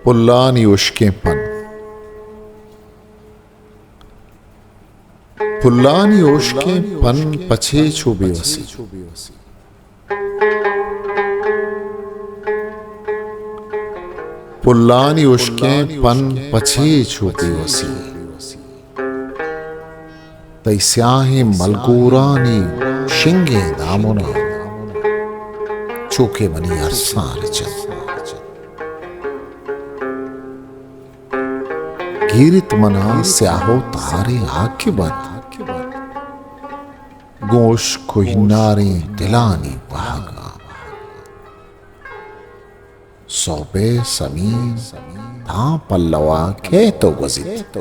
पुल्लानी उश्कें पन पुल्लानी उश्कें पन पछे छो बेवसी पुल्लानी उश्कें पन पछे छो बेवसी तैस्याही मलगूरानी शिंगे दामुना चोके मनी अरसार चल गिरित मना स्याहो तारे आकिबत गोश कोहिनारे दिलानी बहागा सौबे समीन था पल्लवा के तो गजित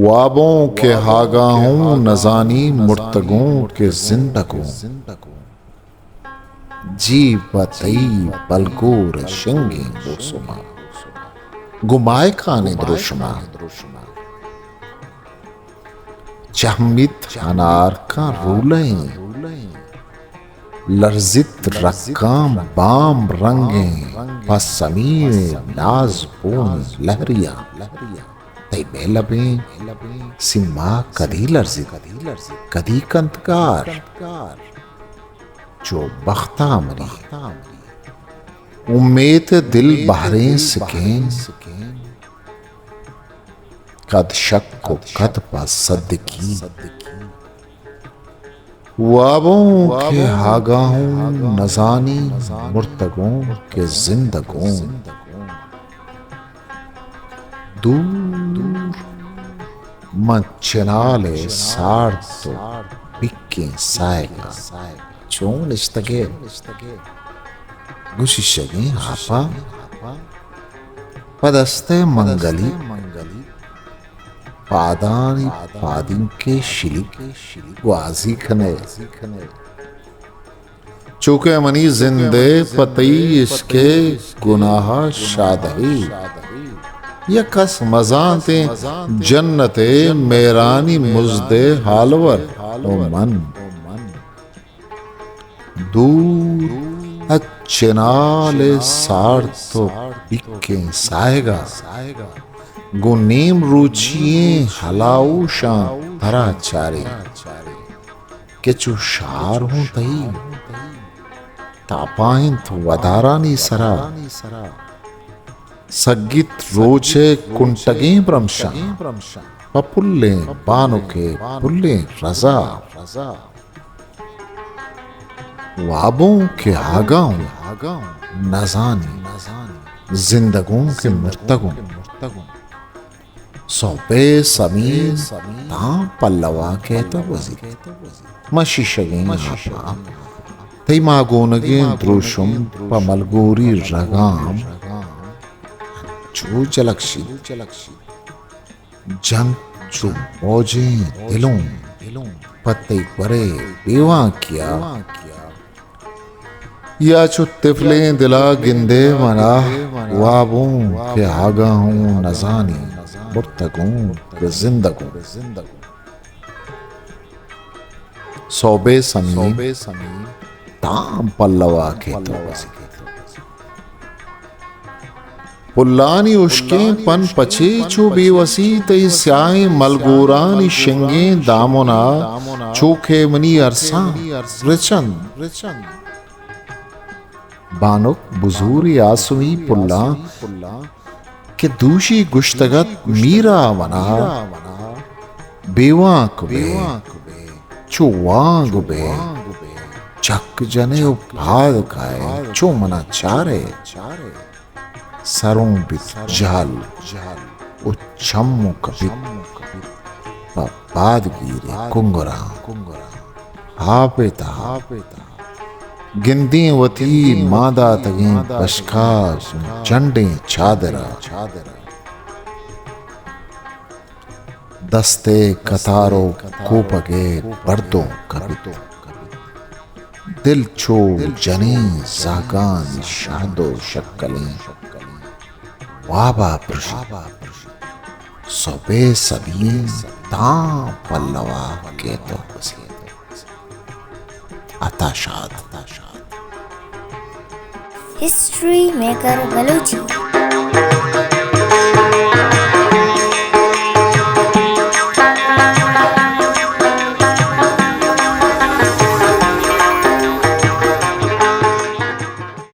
वाबों के हागाहों नजानी मुर्तगों के जिंदगों जी बतई बलगोर शिंगे बोसुमा गुमाए खाने द्रोशमा चहमित अनार का रूलें लर्जित रक्काम बाम रंगे पसमीर नाज बोन लहरिया तई बेलबे सिम्मा कदी लर्जित कदी कंतकार जो बख्ता मरी उम्मीद दिल बहरें सकें कद शक को कद पर सद्दकी वाबों के हागाहों नजानी मुर्तगों के जिंदगों दूर मचनाले सार तो बिक्के साएगा चोन इस्तगे गुशिशगे हापा पदस्ते मंगली पादानी पादिम के शिली वाजी खने चूके मनी जिंदे पतई इसके गुनाह शादही यकस मजांते जन्नते मेरानी मुजदे हालवर ओ मन दूर अच्छनाले सार तो बिक्के साएगा गुनीम रुचिए हलाऊ शां धरा चारे के चुशार हूं तई तापाइन तो वदारानी सरा सगित रोचे कुंटगे ब्रह्मशा पपुल्ले बानुके पुल्ले रजा वाबों के आगाओं नजानी जिंदगों के मुर्तगों सौपे समीन ता पल्लवा के तो वजी मशीशगे हापा तई मागोनगे द्रोशुम पमलगोरी रगाम चू चलक्षी जंग चू मौजे दिलों पत्ते परे बेवा किया या चु तिफले दिला गिंदे मना वाबों के आगाहों नजानी मुर्तगों के जिंदगों सौबे समीन ताम पल्लवा के तो पुल्लानी उश्कें पन पछे छो बेवसी तई स्याए मलगोरानी शिंगे दामुना चोखे मनी अरसा रिचंद बानुक बुजूरी आसुमी पुल्ला के दूशी गुश्तगत मीरा वना बेवा कुबे चुवा गुबे चक जने उपाद खाए चो मना चारे सरों बित जाल उच्छम्मु कपित बाद गिरे कुंगरा हापेता गिंदी वती मादा तगे बशका चंडे चादरा दस्ते कतारो कोपगे बर्दों कपित दिल छो जने जागान शादो शक्कलें वाबा प्रशी सौबे सबीन ता पल्लवा के तो अताशाद हिस्ट्री मेकर बलूची।